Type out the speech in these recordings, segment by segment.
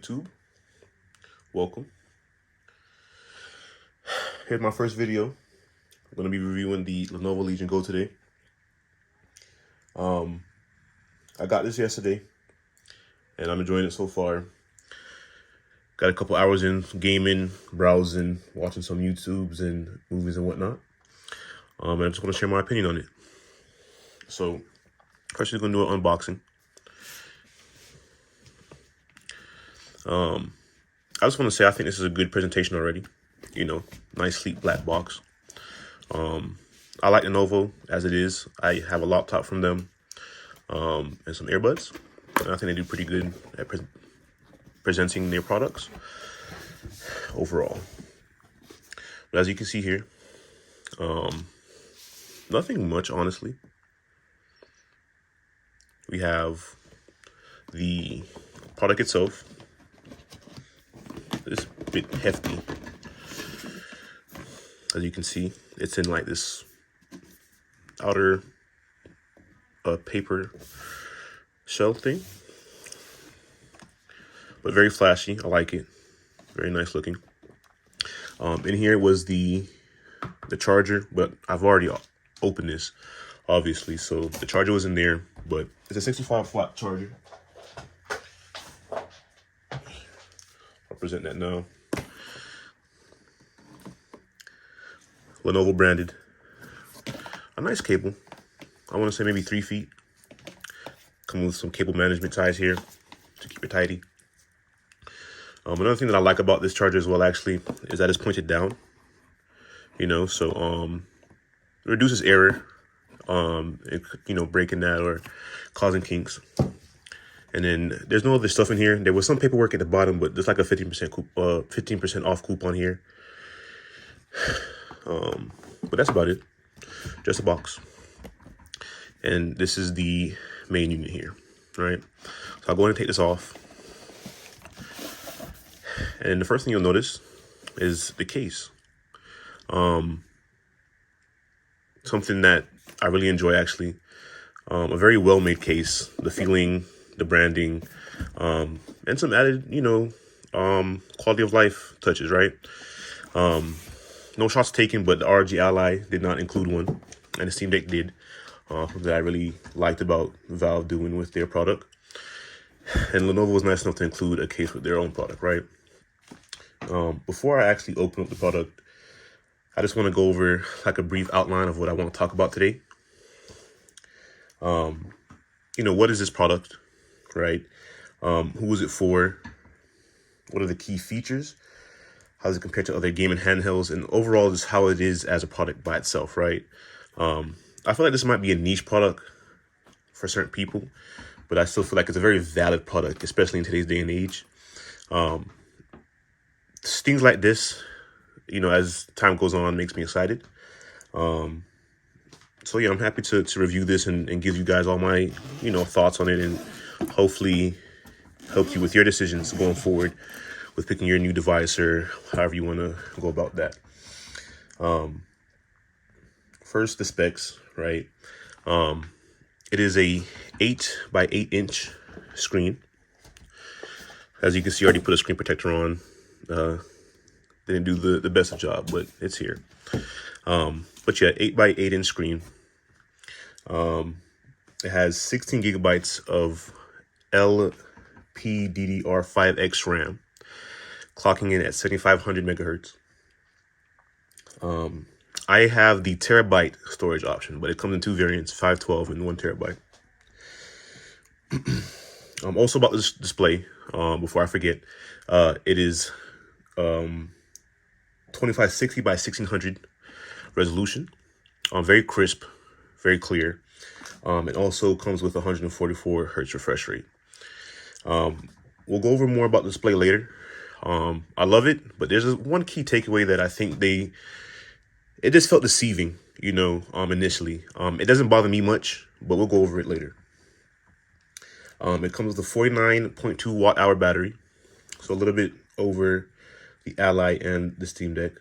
YouTube. Welcome. Here's my first video. I'm going to be reviewing the Lenovo Legion Go today. I got this yesterday, and I'm enjoying it so far. Got a couple hours in gaming, browsing, watching some YouTubes and movies and whatnot. And I just want to share my opinion on it. So, first we're going to do an unboxing. I just want to say I think this is a good presentation already. You know, nice sleek black box. I like Lenovo as it is. I have a laptop from them and some earbuds. And I think they do pretty good at presenting their products overall. But as you can see here, nothing much, honestly. We have the product itself. It's a bit hefty. As you can see, it's in like this outer paper shell thing. But very flashy. I like it. Very nice looking. In here was the charger, but I've already opened this, obviously. So the charger was in there, but it's a 65-watt charger. I'll present that now. Lenovo branded. A nice cable. I want to say maybe 3 feet. Come with some cable management ties here to keep it tidy. Another thing that I like about this charger as well, actually, is that it's pointed down. You know, so it reduces error, breaking that or causing kinks. And then there's no other stuff in here. There was some paperwork at the bottom, but there's like a 15% off coupon here. But that's about it. Just a box. And this is the main unit here, right? So I'll go ahead and take this off. And the first thing you'll notice is the case. Something that I really enjoy, actually. A very well-made case. The feeling, the branding, and some added, quality of life touches, right? No shots taken, but the RG Ally did not include one, and the Steam Deck did. That I really liked about Valve doing with their product. And Lenovo was nice enough to include a case with their own product, right? Before I actually open up the product, I just want to go over like a brief outline of what I want to talk about today. What is this product, right? Who is it for? What are the key features? How does it compare to other gaming handhelds? And overall, just how it is as a product by itself, right? I feel like this might be a niche product for certain people, but I still feel like it's a very valid product, especially in today's day and age. Things like this, as time goes on, makes me excited. So yeah, I'm happy to review this and give you guys all my, thoughts on it, and hopefully help you with your decisions going forward with picking your new device or however you want to go about that. First, the specs, right? It is a 8 by 8 inch screen. As you can see, I already put a screen protector on. Didn't do the best of job, but it's here. But yeah, 8 by 8 inch screen. It has 16 gigabytes of LPDDR5X RAM, clocking in at 7500 megahertz. I have the terabyte storage option, but it comes in 2 variants, 512 and 1 terabyte. Also about this display, before I forget, it is 2560 by 1600 resolution, very crisp, very clear. It also comes with 144 hertz refresh rate. We'll go over more about the display later. I love it, but there's one key takeaway that I think it just felt deceiving, initially. It doesn't bother me much, but we'll go over it later. It comes with a 49.2 watt hour battery, so a little bit over the Ally and the Steam Deck.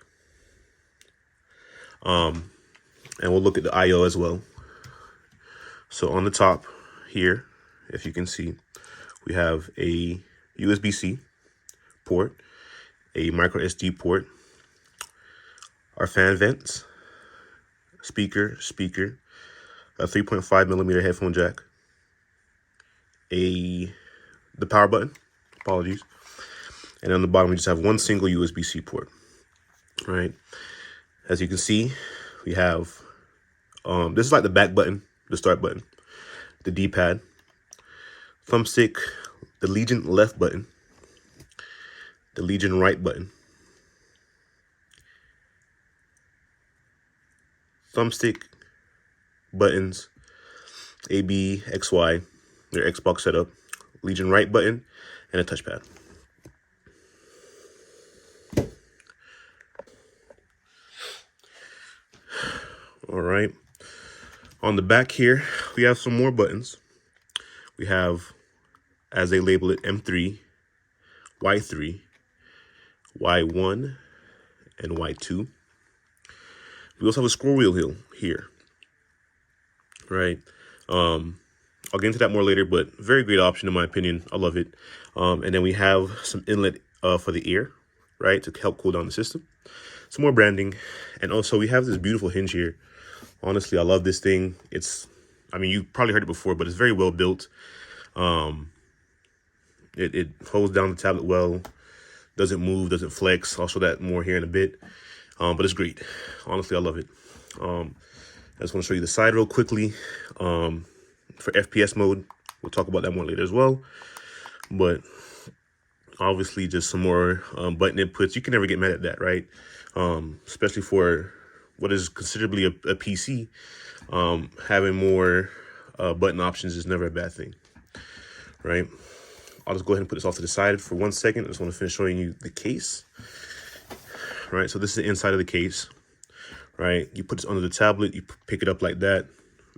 And we'll look at the I/O as well. So on the top here, if you can see, we have a USB-C port, a micro SD port, our fan vents, speaker, a 3.5 millimeter headphone jack, the power button, apologies, and on the bottom we just have one single USB-C port. Right, as you can see, we have this is like the back button, the start button, the D-pad, thumbstick, the Legion left button, the Legion right button, thumbstick, buttons, A, B, X, Y, their Xbox setup, Legion right button, and a touchpad. All right. On the back here, we have some more buttons. We have, as they label it, M3, Y3, Y1, and Y2. We also have a scroll wheel here. Right. I'll get into that more later, but very great option in my opinion. I love it. And then we have some inlet for the ear, right, to help cool down the system. Some more branding, and also we have this beautiful hinge here. Honestly, I love this thing. I mean, you probably heard it before, but it's very well built. It holds down the tablet well, doesn't move, doesn't flex. I'll show that more here in a bit. But it's great. Honestly, I love it. I just want to show you the side real quickly. For FPS mode, we'll talk about that more later as well. But obviously, just some more button inputs. You can never get mad at that, right? Especially for what is considerably a PC. Having more button options is never a bad thing, right? I'll just go ahead and put this off to the side for 1 second. I just want to finish showing you the case. Right, so this is the inside of the case. Right, you put this under the tablet, you pick it up like that.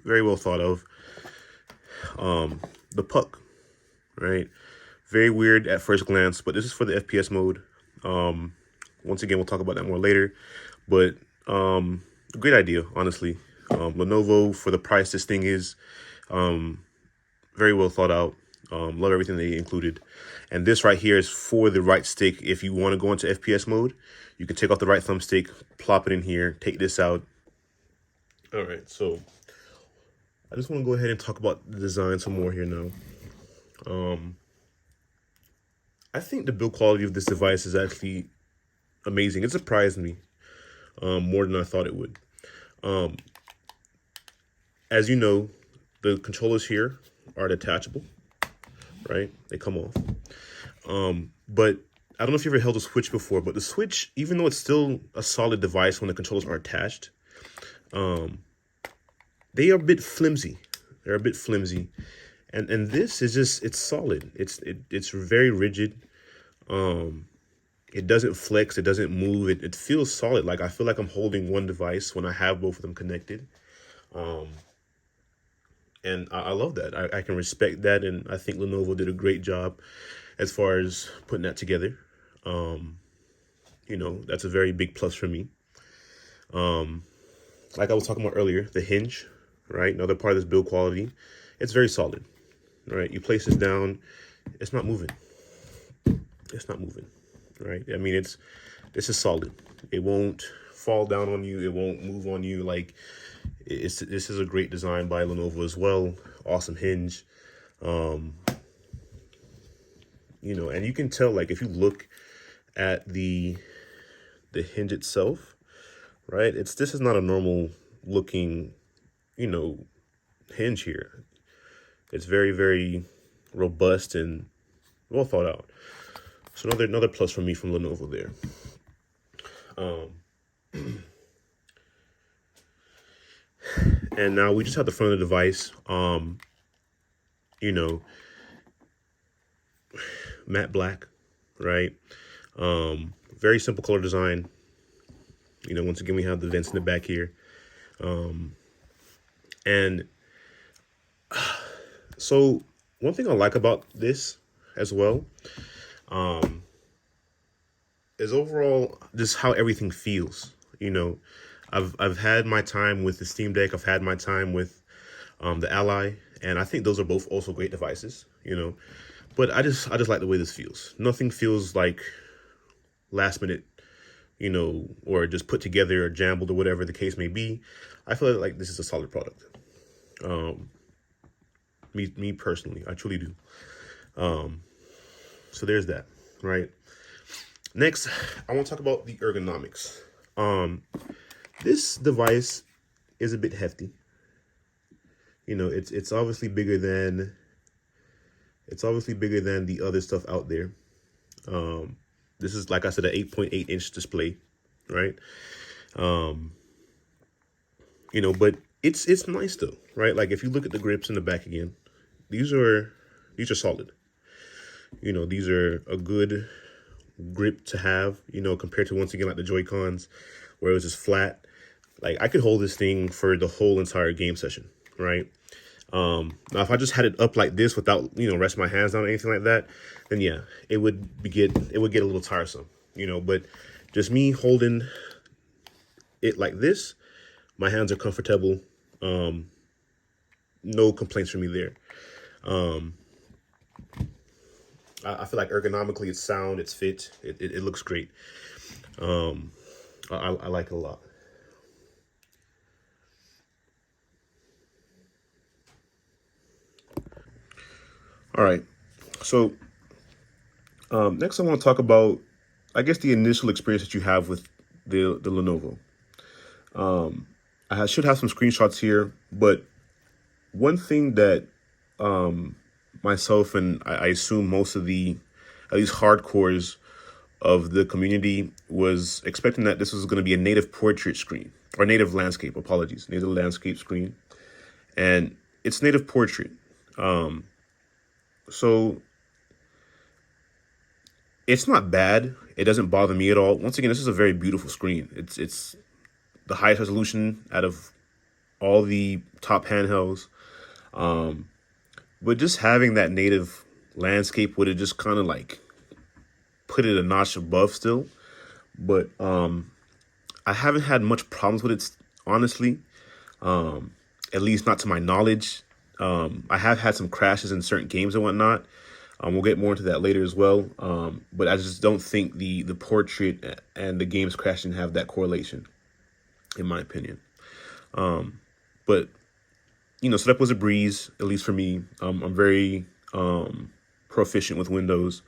Very well thought of. The puck, right? Very weird at first glance, but this is for the FPS mode. Once again, we'll talk about that more later. But great idea, honestly. Lenovo, for the price this thing is, very well thought out. Love everything they included. And this right here is for the right stick. If you want to go into FPS mode, you can take off the right thumbstick, plop it in here, take this out. All right, so I just want to go ahead and talk about the design some more here now. I think the build quality of this device is actually amazing. It surprised me more than I thought it would. As you know, the controllers here are detachable, right? They come off. But I don't know if you ever held a Switch before, but the Switch, even though it's still a solid device when the controllers are attached, they are a bit flimsy. They're a bit flimsy. And this is just, it's solid. It's very rigid. It doesn't flex, it doesn't move. It feels solid. Like I feel like I'm holding one device when I have both of them connected. And I love that. I can respect that, and I think Lenovo did a great job as far as putting that together. You know, that's a very big plus for me. Like I was talking about earlier, the hinge, right? Another part of this build quality. It's very solid, right? You place this down, it's not moving. It's not moving, right? I mean, this is solid. It won't fall down on you. It won't move on you. Like, this is a great design by Lenovo as well. Awesome hinge. You know, and you can tell, like, if you look at the hinge itself, right? This is not a normal looking, you know, hinge here. It's very, very robust and well thought out. So another plus for me from Lenovo there. And now we just have the front of the device. You know, matte black, right? Very simple color design. You know, once again, we have the vents in the back here. And so one thing I like about this as well, is overall just how everything feels. You know, I've had my time with the Steam Deck. I've had my time with the Ally, and I think those are both also great devices. You know, but I just like the way this feels. Nothing feels like last minute, or just put together or jambled or whatever the case may be. I feel like this is a solid product. Um, me personally, I truly do. So there's that, right? Next, I want to talk about the ergonomics. Um, this device is a bit hefty. It's obviously bigger than the other stuff out there. Um, this is, like I said, an 8.8-inch display, right? Um, but it's nice though, right? Like if you look at the grips in the back again, these are solid. These are a good grip to have, compared to, once again, like the Joy-Cons where it was just flat. Like I could hold this thing for the whole entire game session, right? Now if I just had it up like this without, resting my hands on or anything like that, then yeah, it would get a little tiresome, but just me holding it like this, my hands are comfortable. No complaints from me there. Um, I feel like ergonomically it's sound, it's fit, it looks great. Um, I like it a lot. All right, so next I want to talk about, I guess, the initial experience that you have with the Lenovo. Should have some screenshots here, but one thing that myself and I assume most of the, at least hardcores of the community, was expecting that this was going to be a native portrait screen, or native landscape, apologies, native landscape screen. And it's native portrait. So it's not bad. It doesn't bother me at all. Once again, this is a very beautiful screen. It's the highest resolution out of all the top handhelds. But just having that native landscape would have just kind of like put it a notch above still. But I haven't had much problems with it, honestly. At least not to my knowledge. I have had some crashes in certain games and whatnot. We'll get more into that later as well. But I just don't think the portrait and the games crashing have that correlation, in my opinion. But setup was a breeze, at least for me. I'm very proficient with Windows.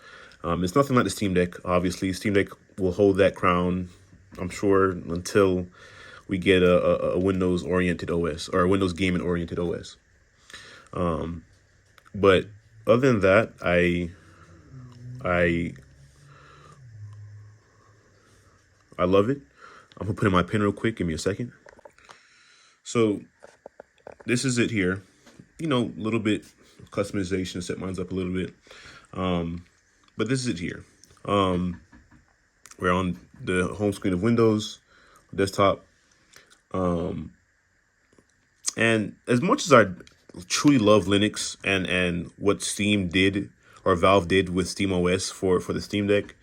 It's nothing like the Steam Deck. Obviously, Steam Deck will hold that crown, I'm sure, until we get a Windows-oriented OS, or a Windows gaming-oriented OS. But other than that, I I love it. I'm gonna put in my pin real quick. Give me a second. So this is it here. A little bit of customization, set mine up a little bit. But this is it here. We're on the home screen of Windows, desktop. And as much as I truly love Linux and what Steam did, or Valve did with Steam OS for the Steam Deck,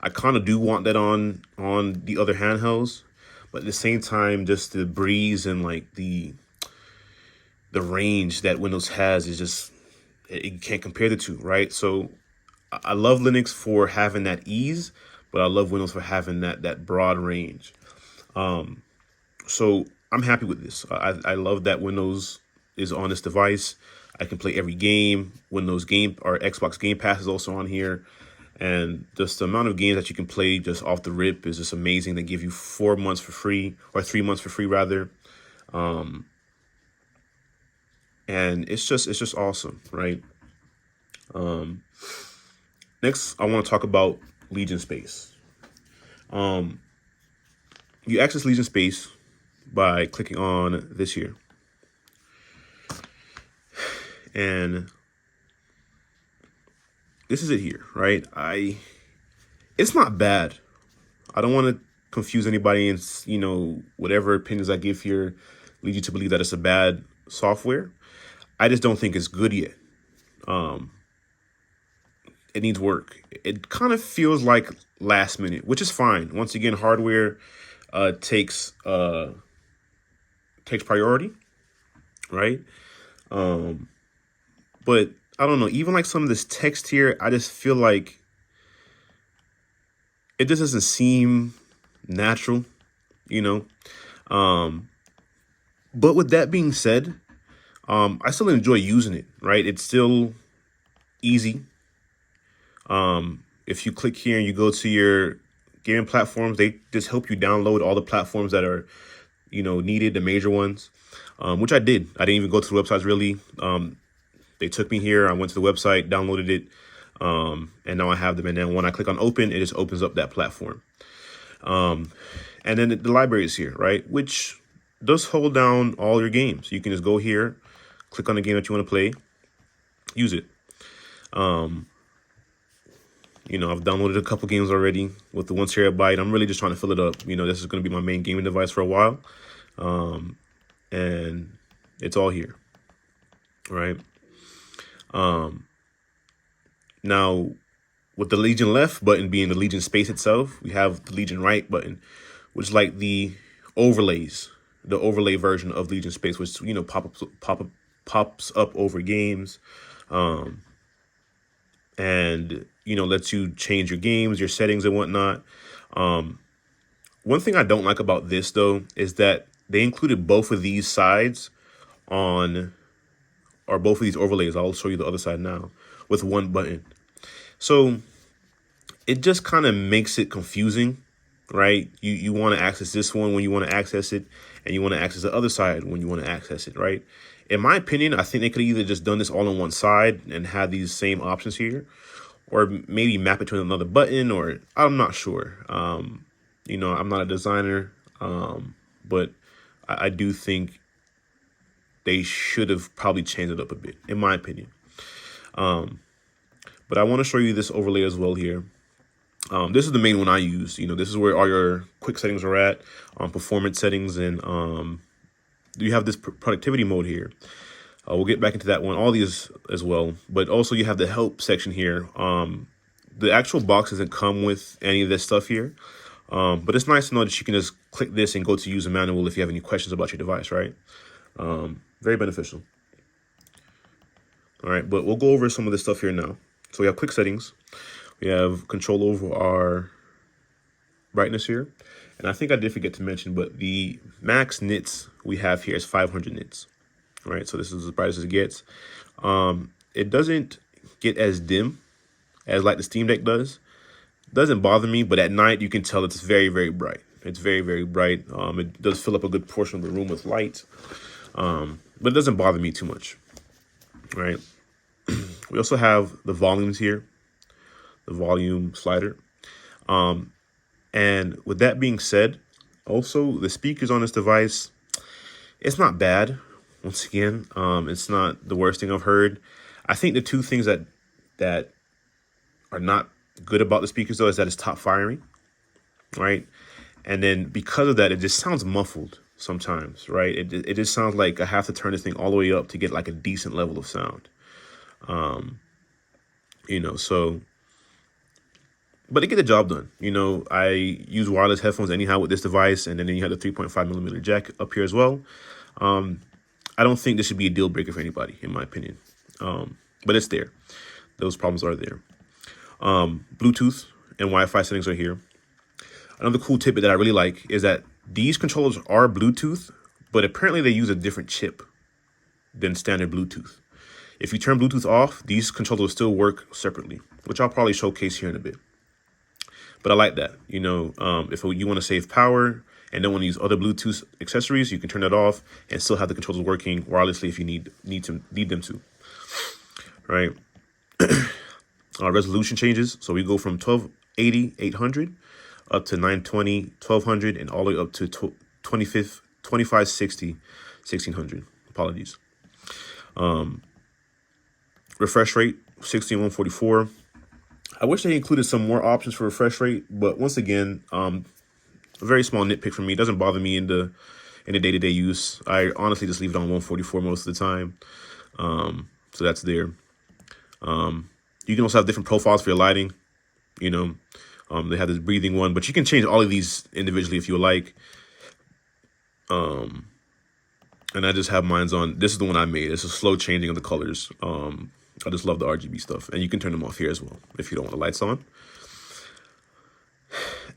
I kind of do want that on the other handhelds. But at the same time, just the breeze and like the range that Windows has is just, you can't compare the two, right? So I love Linux for having that ease, but I love Windows for having that broad range. So I'm happy with this. I love that Windows is on this device. I can play every game. Windows Game or Xbox Game Pass is also on here. And just the amount of games that you can play just off the rip is just amazing. They give you 4 months for free, or 3 months for free rather. And it's just awesome, right? Next, I want to talk about Legion Space. You access Legion Space by clicking on this here. And this is it here, right? It's not bad. I don't want to confuse anybody, and whatever opinions I give here lead you to believe that it's a bad software. I just don't think it's good yet. It needs work. It kind of feels like last minute, which is fine. Once again, hardware takes priority, right? But I don't know. Even like some of this text here, I just feel like it just doesn't seem natural, you know. Um, but with that being said, I still enjoy using it, right? It's still easy. If you click here and you go to your gaming platforms, they just help you download all the platforms that are, needed, the major ones, which I did. I didn't even go to the websites really. They took me here. I went to the website, downloaded it, and now I have them. And then when I click on open, it just opens up that platform. And then the library is here, right? Which does hold down all your games. You can just go here, click on the game that you want to play, use it. I've downloaded a couple games already with the 1 terabyte. I'm really just trying to fill it up. This is going to be my main gaming device for a while. And it's all here, right? Now, with the Legion left button being the Legion space itself, we have the Legion right button, which is like the overlays, the overlay version of Legion space, which, pops up over games. And, lets you change your games, your settings and whatnot. One thing I don't like about this, though, is that they included both of these sides or both of these overlays. I'll show you the other side now with one button. So it just kind of makes it confusing, right? You want to access this one when you want to access it, and you want to access the other side when you want to access it, right? In my opinion, I think they could either just done this all on one side and had these same options here, or maybe map it to another button, or I'm not sure. I'm not a designer, but I do think they should have probably changed it up a bit, in my opinion. But I want to show you this overlay as well here. This is the main one I use. This is where all your quick settings are at, performance settings, and you have this productivity mode here. We'll get back into that one, all these as well. But also you have the help section here. The actual box doesn't come with any of this stuff here. But it's nice to know that you can just click this and go to user manual if you have any questions about your device, right? Very beneficial. All right, but we'll go over some of this stuff here now. So we have quick settings. We have control over our brightness here. And I think I did forget to mention, but the max nits we have here is 500 nits, right? So this is as bright as it gets. It doesn't get as dim as like the Steam Deck does. Doesn't bother me, but at night you can tell it's very, very bright. It's very, very bright. It does fill up a good portion of the room with light, but it doesn't bother me too much, right? We also have the volumes here, the volume slider. And with that being said, also the speakers on this device, it's not bad. Once again, it's not the worst thing I've heard. I think the two things that are not good about the speakers, though, is that it's top firing, right? And then because of that, it just sounds muffled sometimes, right? It just sounds like I have to turn this thing all the way up to get like a decent level of sound. So, but it get the job done. I use wireless headphones anyhow with this device, and then you have the 3.5mm jack up here as well. I don't think this should be a deal breaker for anybody, in my opinion. But it's there. Those problems are there. Bluetooth and Wi-Fi settings are here. Another cool tidbit that I really like is that these controllers are Bluetooth, but apparently they use a different chip than standard Bluetooth. If you turn Bluetooth off, these controllers will still work separately, which I'll probably showcase here in a bit. But I like that. If you want to save power and don't want to use other Bluetooth accessories, you can turn that off and still have the controllers working wirelessly if you need them to. Right. Resolution changes. So we go from 1280 800 up to 920 1200 and all the way up to 2560 1600. Apologies. Refresh rate 6144. I wish they included some more options for refresh rate, but once again, a very small nitpick for me. It doesn't bother me in the day-to-day use. I honestly just leave it on 144 most of the time. So that's there. You can also have different profiles for your lighting. They have this breathing one, but you can change all of these individually if you like. And I just have mine on. This is the one I made. It's a slow changing of the colors. I just love the RGB stuff. And you can turn them off here as well if you don't want the lights on.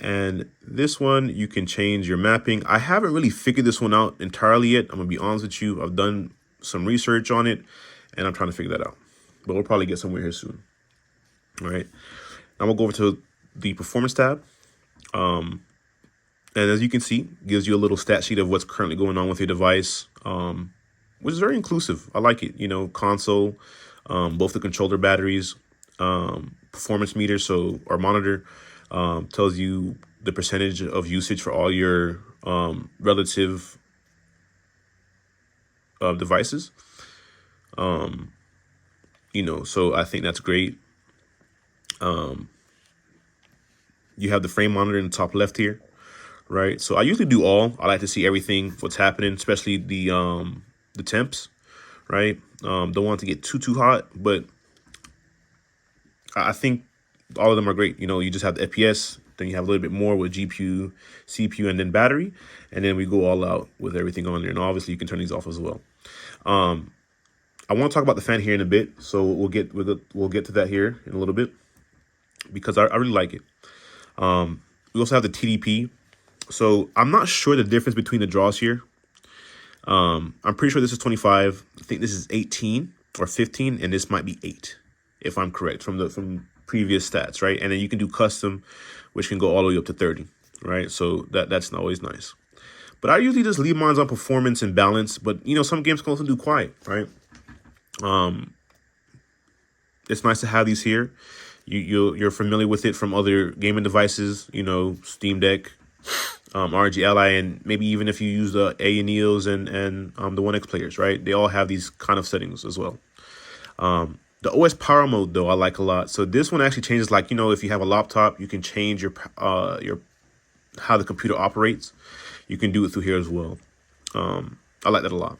And this one, you can change your mapping. I haven't really figured this one out entirely yet. I'm gonna be honest with you. I've done some research on it and I'm trying to figure that out, but we'll probably get somewhere here soon. All right. Now we'll go over to the performance tab. And as you can see, gives you a little stat sheet of what's currently going on with your device, which is very inclusive. I like it. You know, console, both the controller batteries, performance meter, so our monitor tells you the percentage of usage for all your relative devices. You know, so I think that's great. You have the frame monitor in the top left here, right? So I usually do all. I like to see everything, what's happening, especially the temps, right? Don't want it to get too hot, but I think all of them are great. You know, you just have the FPS, then you have a little bit more with GPU, CPU, and then battery, and then we go all out with everything on there. And obviously, you can turn these off as well. I want to talk about the fan here in a bit, so we'll get to that here in a little bit because I really like it. We also have the TDP. So I'm not sure the difference between the draws here. I'm pretty sure this is 25. I think this is 18 or 15, and this might be 8, if I'm correct from previous stats, right? And then you can do custom, which can go all the way up to 30, right? So that's always nice. But I usually just leave mine on performance and balance. But you know, some games can also do quiet, right? It's nice to have these here. You're familiar with it from other gaming devices, you know, Steam Deck, ROG Ally, and maybe even if you use the A&Eos and the One X players, right? They all have these kind of settings as well. The OS power mode, though, I like a lot. So this one actually changes, like, you know, if you have a laptop, you can change your how the computer operates. You can do it through here as well. I like that a lot.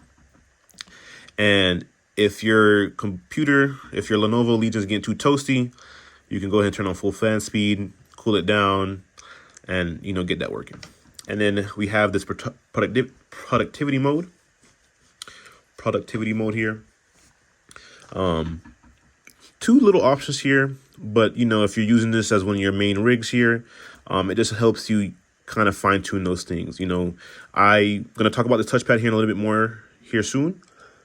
And if your Lenovo Legion is getting too toasty, you can go ahead and turn on full fan speed, cool it down, and, you know, get that working. And then we have this productivity mode here. Two little options here, but, you know, if you're using this as one of your main rigs here, it just helps you kind of fine tune those things. You know, I'm going to talk about the touchpad here in a little bit more here soon,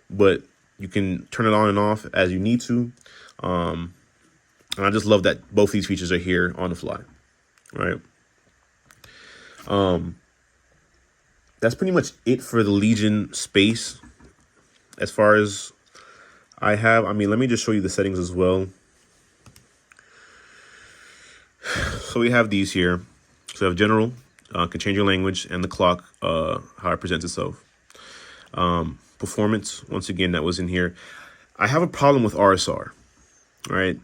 but you can turn it on and off as you need to. And I just love that both these features are here on the fly, right? That's pretty much it for the Legion space as far as I have. I mean, let me just show you the settings as well. So we have these here. So we have general, can change your language, and the clock, how it presents itself. Performance, once again, that was in here. I have a problem with RSR, right?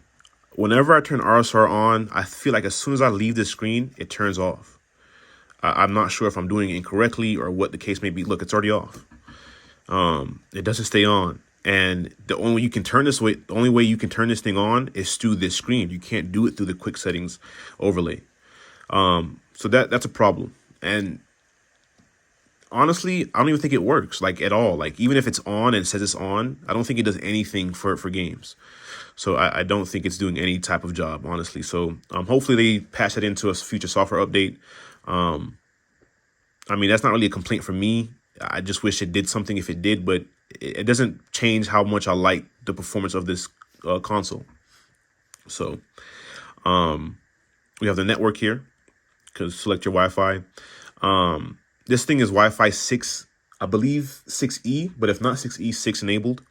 Whenever I turn RSR on, I feel like as soon as I leave the screen, it turns off. I'm not sure if I'm doing it incorrectly or what the case may be. Look, it's already off. It doesn't stay on. And the only way you can turn this thing on is through this screen. You can't do it through the quick settings overlay. So that's a problem. And honestly, I don't even think it works like at all. Like even if it's on and it says it's on, I don't think it does anything for games. So I don't think it's doing any type of job, honestly. So hopefully they patch it into a future software update. I mean, that's not really a complaint from me. I just wish it did something if it did, but it doesn't change how much I like the performance of this console. So we have the network here. Because select your Wi-Fi. This thing is Wi-Fi 6, I believe 6E, but if not 6E, 6 enabled.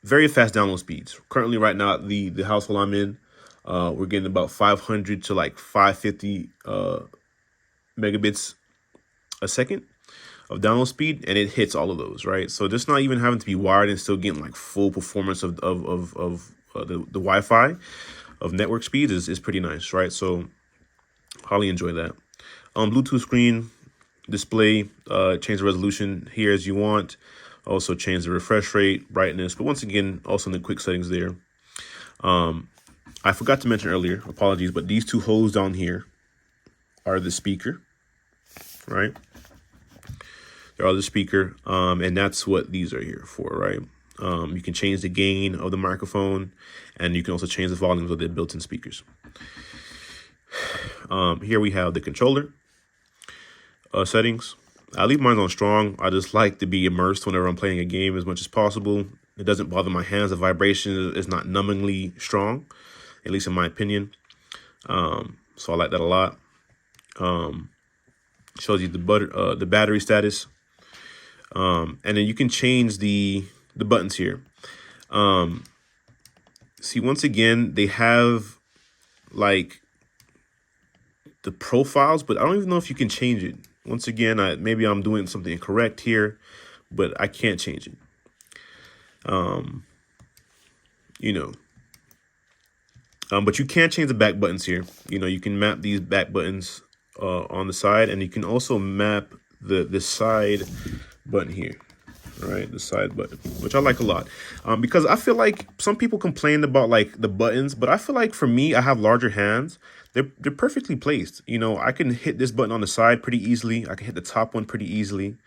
Very fast download speeds. Currently, right now, the household I'm in, we're getting about 500 to like 550 megabits a second of download speed, and it hits all of those, right? So just not even having to be wired and still getting like full performance of the Wi-Fi of network speeds is pretty nice, right? So highly enjoy that. Bluetooth screen display, change the resolution here as you want. Also change the refresh rate, brightness, but once again, also in the quick settings there. I forgot to mention earlier, apologies, but these two holes down here are the speaker, right? They're all the speaker, and that's what these are here for, right? You can change the gain of the microphone, and you can also change the volumes of the built-in speakers. Here we have the controller settings. I leave mine on strong. I just like to be immersed whenever I'm playing a game as much as possible. It doesn't bother my hands. The vibration is not numbingly strong, at least in my opinion. So I like that a lot. Shows you the battery status, and then you can change the buttons here. See, once again, they have like the profiles, but I don't even know if you can change it. Once again, maybe I'm doing something incorrect here, but I can't change it. But you can change the back buttons here. You can map these back buttons on the side, and you can also map the side button here. Right, the side button, which I like a lot, because I feel like some people complain about like the buttons, but I feel like for me, I have larger hands. They're perfectly placed. I can hit this button on the side pretty easily. I can hit the top one pretty easily,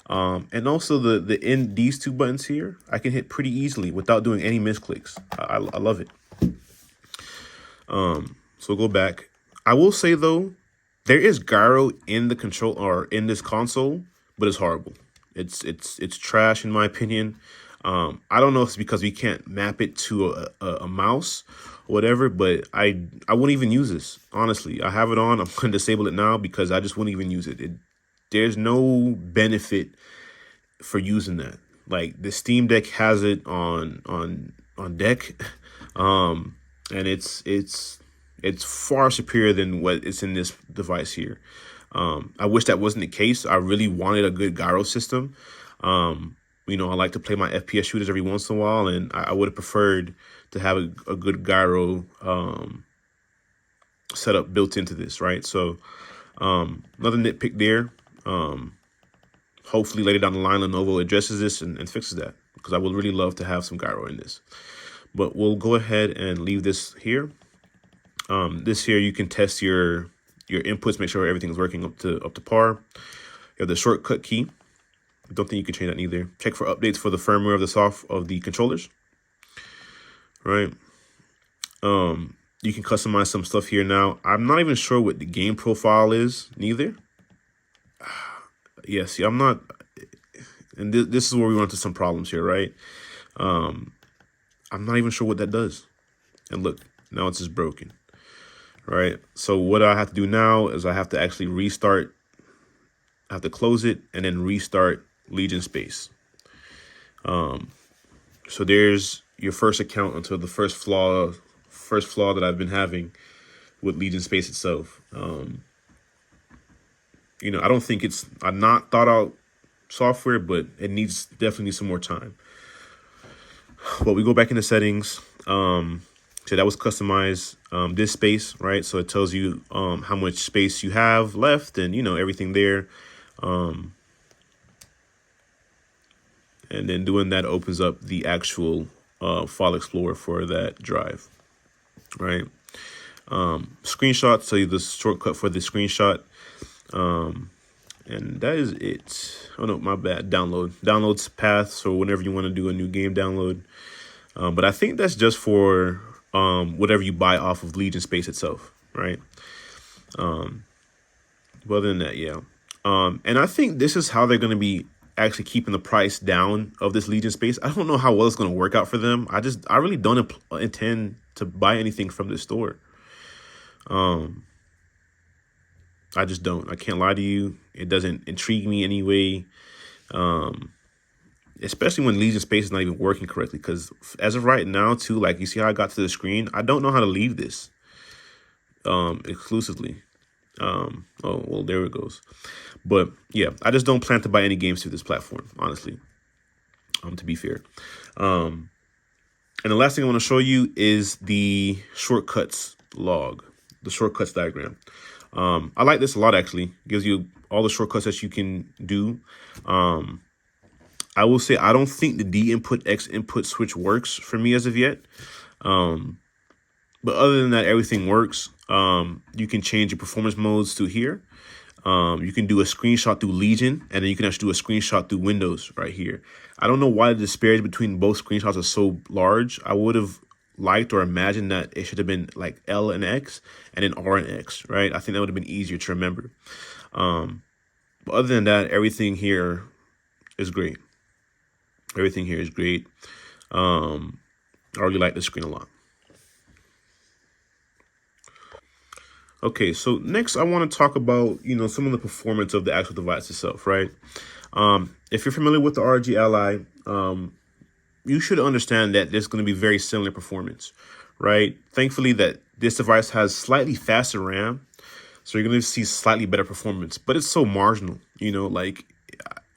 and also these two buttons here, I can hit pretty easily without doing any misclicks. I love it. So we'll go back. I will say though, there is gyro in the control or in this console, but it's horrible. It's trash in my opinion. I don't know if it's because we can't map it to a mouse or whatever, but I wouldn't even use this. Honestly, I have it on. I'm going to disable it now because I just wouldn't even use it. There's no benefit for using that. Like the Steam Deck has it on deck, and it's far superior than what is in this device here. I wish that wasn't the case. I really wanted a good gyro system. I like to play my FPS shooters every once in a while, and I would have preferred to have a good gyro setup built into this, right? So another nitpick there. Hopefully later down the line, Lenovo addresses this and fixes that, because I would really love to have some gyro in this. But we'll go ahead and leave this here. This here, you can test your inputs, make sure everything's working up to par. You have the shortcut key. I don't think you can change that either. Check for updates for the firmware of the controllers. Right. You can customize some stuff here now. I'm not even sure what the game profile is neither. Yeah, see, I'm not, and this is where we run into some problems here, right? I'm not even sure what that does. And look, now it's just broken. Right. So what I have to do now is I have to actually restart. I have to close it and then restart Legion Space. So there's your first account until the first flaw that I've been having with Legion Space itself. I don't think it's a not thought out software, but it definitely needs some more time. But we go back into settings. So that was customized, this space, right? So it tells you how much space you have left and, everything there. And then doing that opens up the actual file explorer for that drive, right? Screenshots tell you the shortcut for the screenshot. And that is it. Oh, no, my bad. Downloads paths, or whenever you want to do a new game download. But I think that's just for whatever you buy off of Legion Space itself, right? But other than that, yeah. And I think this is how they're going to be actually keeping the price down of this Legion Space. I don't know how well it's going to work out for them. I really don't intend to buy anything from this store. I just don't. I can't lie to you. It doesn't intrigue me anyway. Especially when Legion Space is not even working correctly. Because as of right now, too, like you see how I got to the screen, I don't know how to leave this exclusively. Oh, well, there it goes. But yeah, I just don't plan to buy any games through this platform, honestly, to be fair. And the last thing I want to show you is the shortcuts log, the shortcuts diagram. I like this a lot, actually. It gives you all the shortcuts that you can do. I will say I don't think the D input X input switch works for me as of yet. But other than that, everything works. You can change your performance modes through here. You can do a screenshot through Legion, and then you can actually do a screenshot through Windows right here. I don't know why the disparity between both screenshots are so large. I would have liked or imagined that it should have been like L and X and then R and X, right? I think that would have been easier to remember. But other than that, everything here is great. Everything here is great. I really like the screen a lot. Okay, so next I want to talk about, some of the performance of the actual device itself, right? If you're familiar with the RG Ally, you should understand that there's going to be very similar performance, right? Thankfully, that this device has slightly faster RAM, so you're going to see slightly better performance, but it's so marginal, like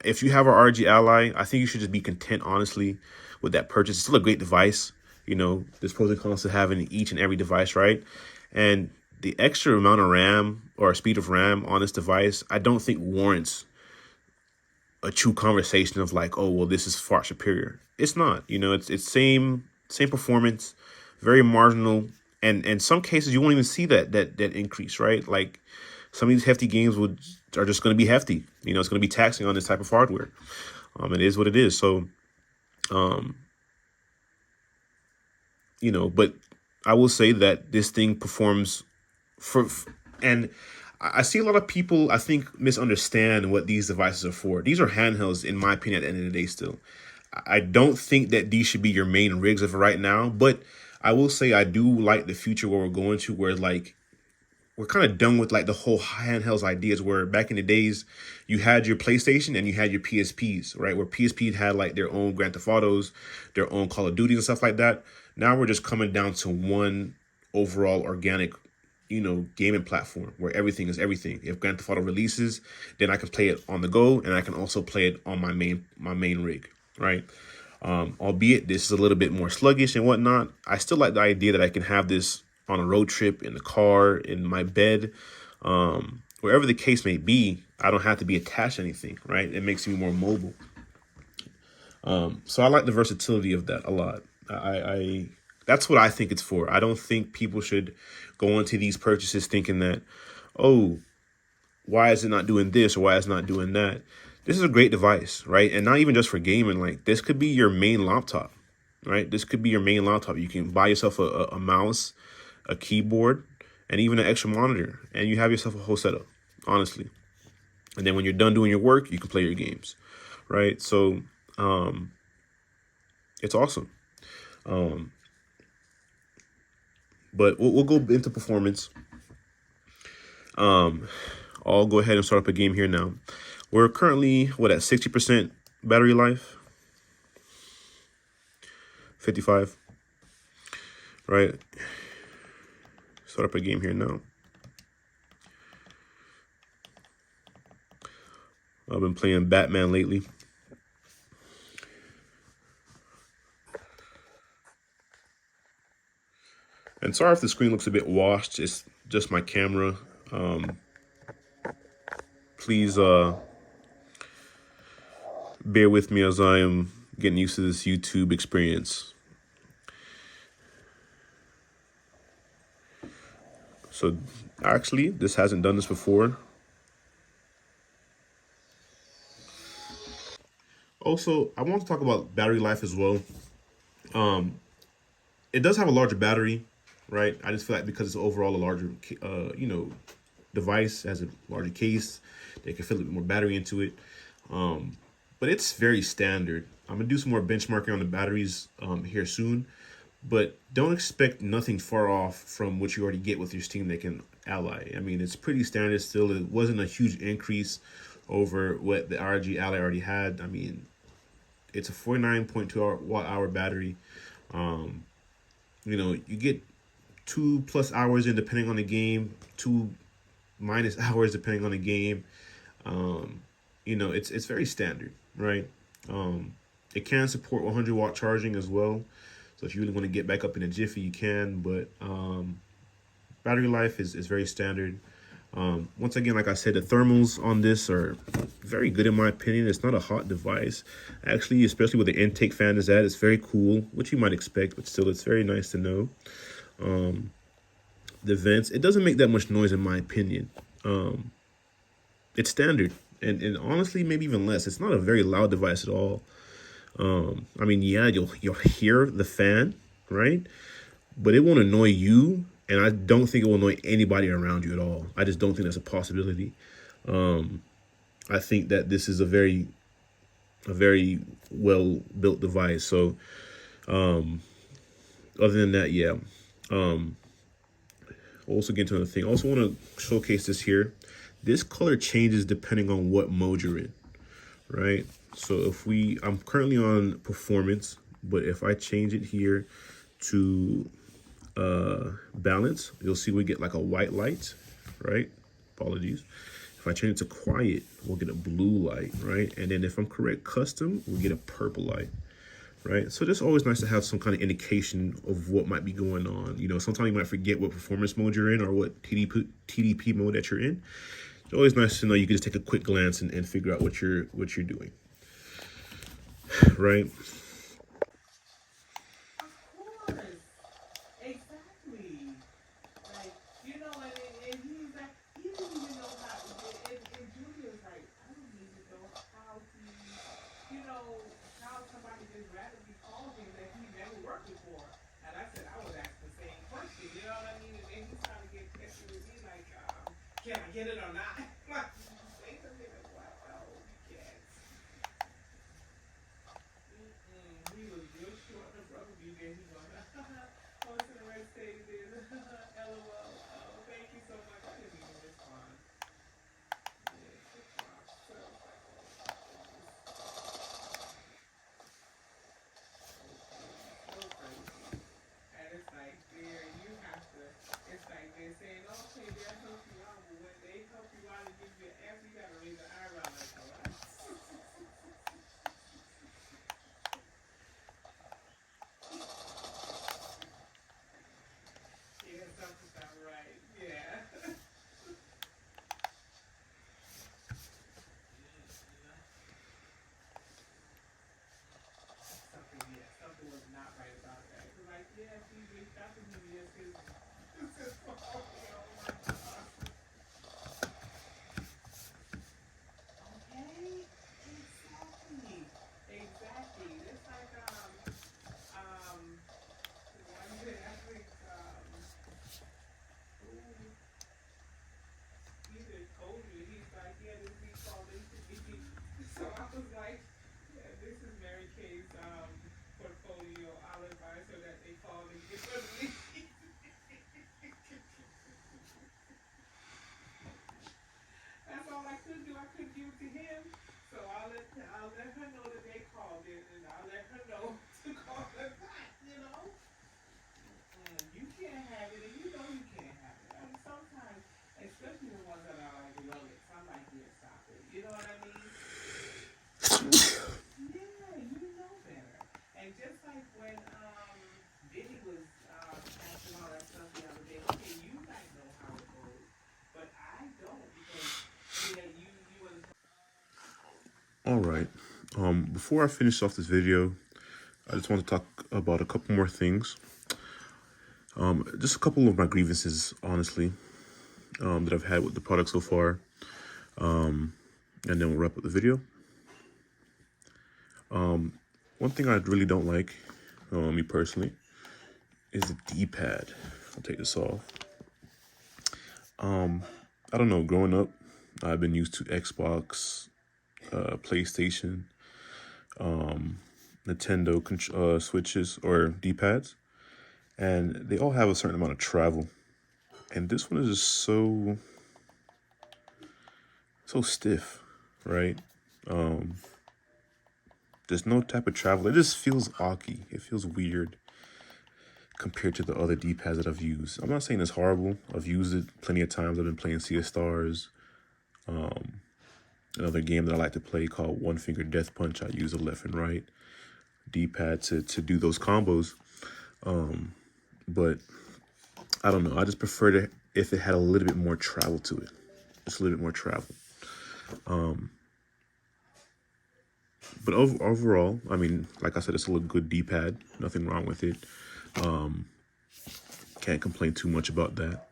if you have an RG Ally, I think you should just be content, honestly, with that purchase. It's still a great device. There's pros and cons to having each and every device, right? And the extra amount of RAM or speed of RAM on this device, I don't think warrants a true conversation of like, oh, well, this is far superior. It's not. It's same performance, very marginal, and in some cases you won't even see that increase, right? Like some of these hefty games are just going to be hefty. It's going to be taxing on this type of hardware. It is what it is. So, but I will say that this thing performs and I see a lot of people, I think, misunderstand what these devices are for. These are handhelds, in my opinion, at the end of the day still. I don't think that these should be your main rigs of right now, but I will say I do like the future where we're going to, where like we're kind of done with like the whole handhelds ideas, where back in the days you had your PlayStation and you had your PSPs, right? Where PSP had like their own Grand Theft Autos, their own Call of Duties and stuff like that. Now we're just coming down to one overall organic, gaming platform where everything is everything. If Grand Theft Auto releases, then I can play it on the go, and I can also play it on my main rig, right? Albeit this is a little bit more sluggish and whatnot, I still like the idea that I can have this on a road trip, in the car, in my bed, wherever the case may be. I don't have to be attached to anything, right? It makes me more mobile. So I like the versatility of that a lot. I that's what I think it's for. I don't think people should go into these purchases thinking that, oh, why is it not doing this or why is it not doing that? This is a great device, right? And not even just for gaming. Like this could be your main laptop, right? This could be your main laptop. You can buy yourself a mouse, a keyboard, and even an extra monitor, and you have yourself a whole setup, honestly. And then when you're done doing your work, you can play your games, right? So it's awesome. But we'll go into performance. I'll go ahead and start up a game here now. We're currently, at 60% battery life? 55, right? Start up a game here now. I've been playing Batman lately. And sorry if the screen looks a bit washed. It's just my camera. Please bear with me as I am getting used to this YouTube experience. So actually, this hasn't done this before. Also, I want to talk about battery life as well. It does have a larger battery, right? I just feel like because it's overall a larger, device, has a larger case, they can fit a little bit more battery into it. But it's very standard. I'm gonna do some more benchmarking on the batteries here soon, but don't expect nothing far off from what you already get with your Steam Deck and Ally. I mean, it's pretty standard still. It wasn't a huge increase over what the RG Ally already had. I mean, it's a 49.2 watt hour battery. You get 2+ hours in depending on the game, 2- hours depending on the game. It's very standard, right? It can support 100-watt charging as well. So if you really want to get back up in a jiffy, you can. But battery life is very standard. Once again, like I said, the thermals on this are very good in my opinion. It's not a hot device. Actually, especially with the intake fan is at, it's very cool, which you might expect, but still it's very nice to know. The vents, it doesn't make that much noise in my opinion. It's standard. And honestly, maybe even less. It's not a very loud device at all. I mean, yeah, you'll hear the fan, right? but it won't annoy you, and I don't think it will annoy anybody around you at all. I just don't think that's a possibility. I think that this is a very well built device. So other than that, yeah. I'll also get into another thing. I also want to showcase this here. This color changes depending on what mode you're in, right? So if I'm currently on performance, but if I change it here to balance, you'll see we get like a white light, right? Apologies. If I change it to quiet, we'll get a blue light, right? And then if I'm correct, custom, we'll get a purple light, right? So it's always nice to have some kind of indication of what might be going on. You know, sometimes you might forget what performance mode you're in or what TDP mode that you're in. It's always nice to know you can just take a quick glance and figure out what you're doing, right? All right. Before I finish off this video, I just want to talk about a couple more things. Just a couple of my grievances, honestly, that I've had with the product so far. And then we'll wrap up the video. One thing I really don't like, me personally, is the D-pad. I'll take this off. I don't know, growing up, I've been used to Xbox, PlayStation, Nintendo switches or D-pads, and they all have a certain amount of travel. And this one is just so stiff, right? There's no type of travel. It just feels awky. It feels weird compared to the other D-pads that I've used. I'm not saying it's horrible. I've used it plenty of times. I've been playing Sea of Stars. Another game that I like to play called One Finger Death Punch. I use the left and right D-pad to do those combos. But I don't know. I just prefer it if it had a little bit more travel to it. Just a little bit more travel. But overall, I mean, like I said, it's still a good D-pad. Nothing wrong with it. Can't complain too much about that.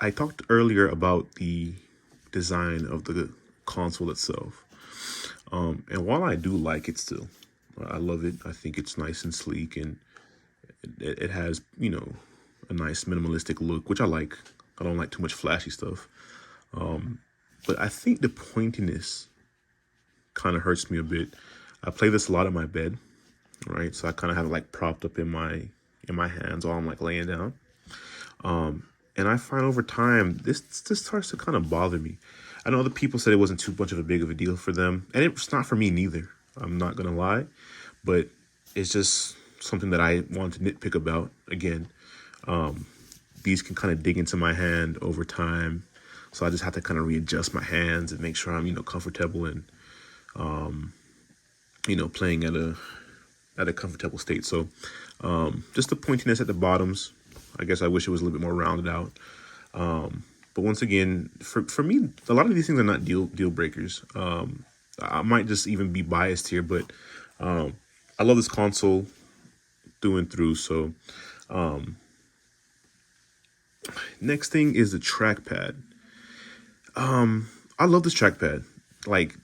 I talked earlier about the design of the console itself. And while I do like it still, I love it. I think it's nice and sleek, and it has, you know, a nice minimalistic look, which I like. I don't like too much flashy stuff. But I think the pointiness kind of hurts me a bit. I play this a lot in my bed, right? So I kind of have it like propped up in my hands while I'm like laying down. And I find over time this starts to kind of bother me. I know other people said it wasn't too much of a big of a deal for them, and it's not for me neither. I'm not gonna lie, but it's just something that I want to nitpick about. Again, these can kind of dig into my hand over time, so I just have to kind of readjust my hands and make sure I'm, you know, comfortable and, you know, playing at a comfortable state. So just the pointiness at the bottoms. I guess I wish it was a little bit more rounded out. But once again, for me, a lot of these things are not deal breakers. I might just even be biased here, but I love this console through and through. So next thing is the trackpad. I love this trackpad. Like,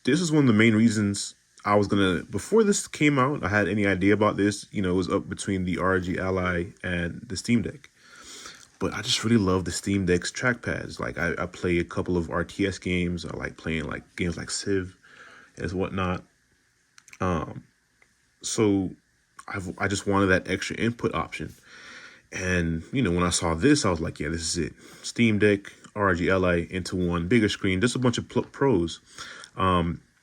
this is one of the main reasons I was gonna, before this came out, I had any idea about this. You know, it was up between the RG Ally and the Steam Deck. But I just really love the Steam Deck's trackpads. Like, I play a couple of RTS games. I like playing like games like Civ and whatnot. So I just wanted that extra input option. And, you know, when I saw this, I was like, yeah, this is it. Steam Deck, RG Ally into one, bigger screen, just a bunch of pros.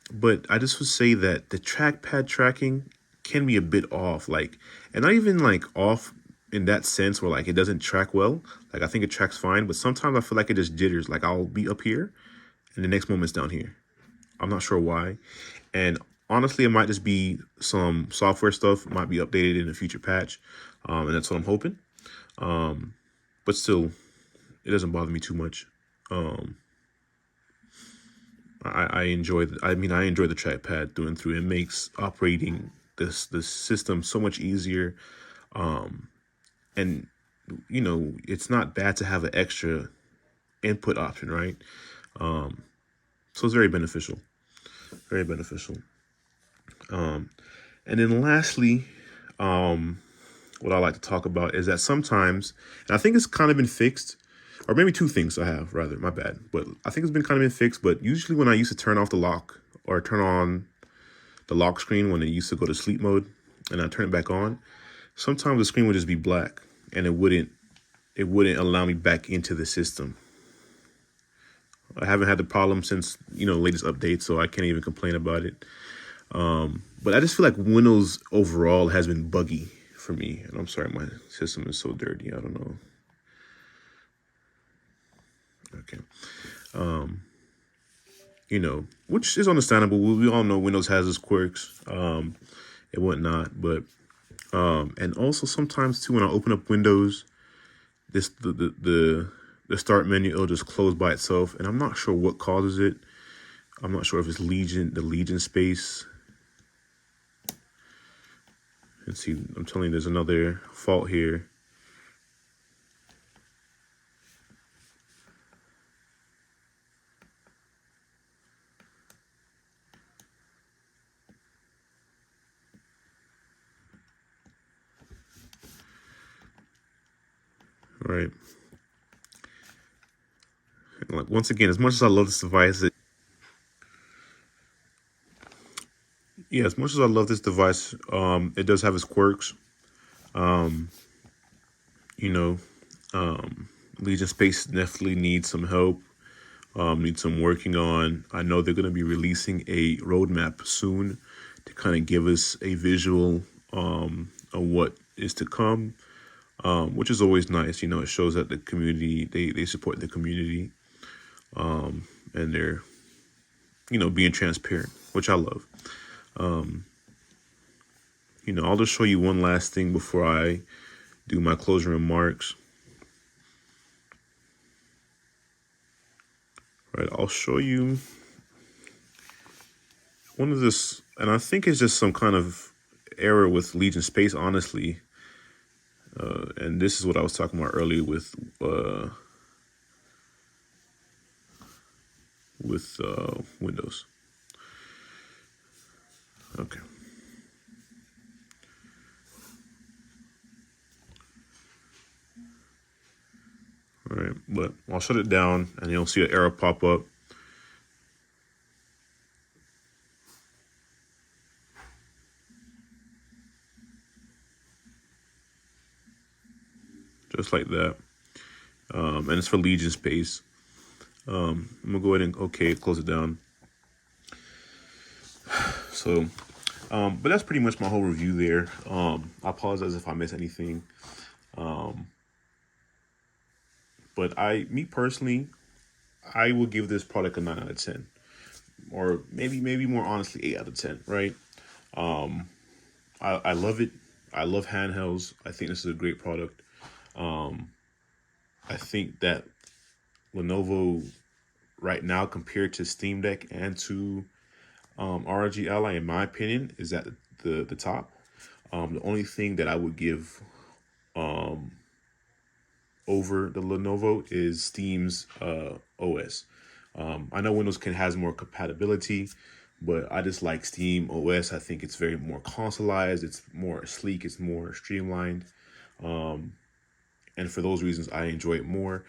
But I just would say that the trackpad tracking can be a bit off, like, and not even like off in that sense where like it doesn't track well. Like, I think it tracks fine, but sometimes I feel like it just jitters. Like, I'll be up here and the next moment's down here. I'm not sure why. And honestly, it might just be some software stuff, it might be updated in a future patch. And that's what I'm hoping. But still, it doesn't bother me too much. I enjoy. I mean, I enjoy the trackpad through and through. It makes operating this system so much easier. And you know, it's not bad to have an extra input option, right? So it's very beneficial. Very beneficial. And then lastly, what I like to talk about is that sometimes, and I think it's kind of been fixed, or maybe two things I have, rather, my bad. But I think it's been kind of been fixed, but usually when I used to turn off the lock or turn on the lock screen when it used to go to sleep mode and I turn it back on, sometimes the screen would just be black and it wouldn't allow me back into the system. I haven't had the problem since, you know, latest update, so I can't even complain about it. But I just feel like Windows overall has been buggy for me. And I'm sorry, my system is so dirty. I don't know. Okay. You know, which is understandable. We all know Windows has its quirks, and whatnot. But, and also sometimes too, when I open up Windows, the start menu, it'll just close by itself. And I'm not sure what causes it. I'm not sure if it's the Legion space. Let's see, I'm telling you, there's another fault here. All right. And like, once again, as much as I love this device, as much as I love this device, it does have its quirks. You know, Legion Space definitely needs some help. Needs some working on. I know they're going to be releasing a roadmap soon to kind of give us a visual of what is to come, which is always nice. You know, it shows that the community, they support the community, and they're, you know, being transparent, which I love. You know, I'll just show you one last thing before I do my closing remarks. All right, I'll show you one of this, and I think it's just some kind of error with Legion Space, honestly. And this is what I was talking about earlier with Windows. Okay. All right, but I'll shut it down and you'll see an error pop up. Just like that. And it's for Legion space. I'm gonna go ahead and okay, close it down. So, but that's pretty much my whole review there. I apologize if I miss anything. But me personally, I will give this product a 9 out of 10, or maybe more honestly, 8 out of 10. Right? I love it. I love handhelds. I think this is a great product. I think that Lenovo right now, compared to Steam Deck and to ROG Ally, in my opinion, is at the top. The only thing that I would give over the Lenovo is Steam's OS. I know Windows has more compatibility, but I just like Steam OS. I think it's very more consoleized. It's more sleek. It's more streamlined. And for those reasons, I enjoy it more.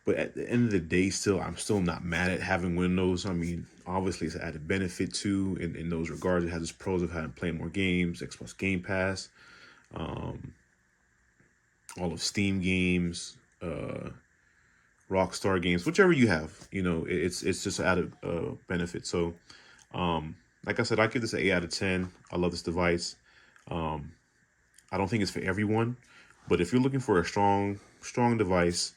But at the end of the day, I'm still not mad at having Windows. I mean, obviously, it's an added benefit too. In those regards, it has its pros of having playing more games, Xbox Game Pass, all of Steam games, Rockstar games, whichever you have. It's just an added benefit. So, like I said, I give this an 8 out of 10. I love this device. I don't think it's for everyone, but if you're looking for a strong device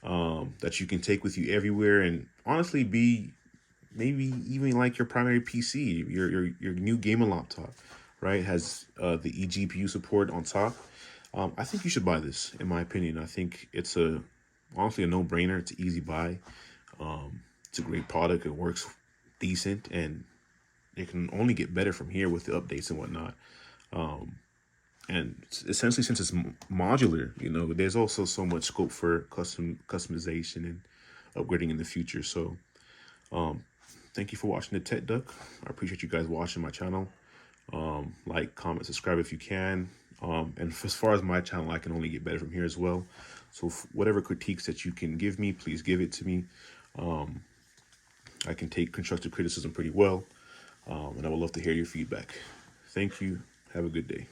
that you can take with you everywhere, and honestly be maybe even like your primary PC, your new gaming laptop, right, has the eGPU support on top. I think you should buy this. In my opinion, I think it's honestly a no-brainer. It's an easy buy. It's a great product. It works decent, and it can only get better from here with the updates and whatnot. And essentially, since it's modular, there's also so much scope for customization and upgrading in the future. So, thank you for watching the Tech Duck. I appreciate you guys watching my channel. Like, comment, subscribe if you can. And as far as my channel, I can only get better from here as well. So whatever critiques that you can give me, please give it to me. I can take constructive criticism pretty well. And I would love to hear your feedback. Thank you. Have a good day.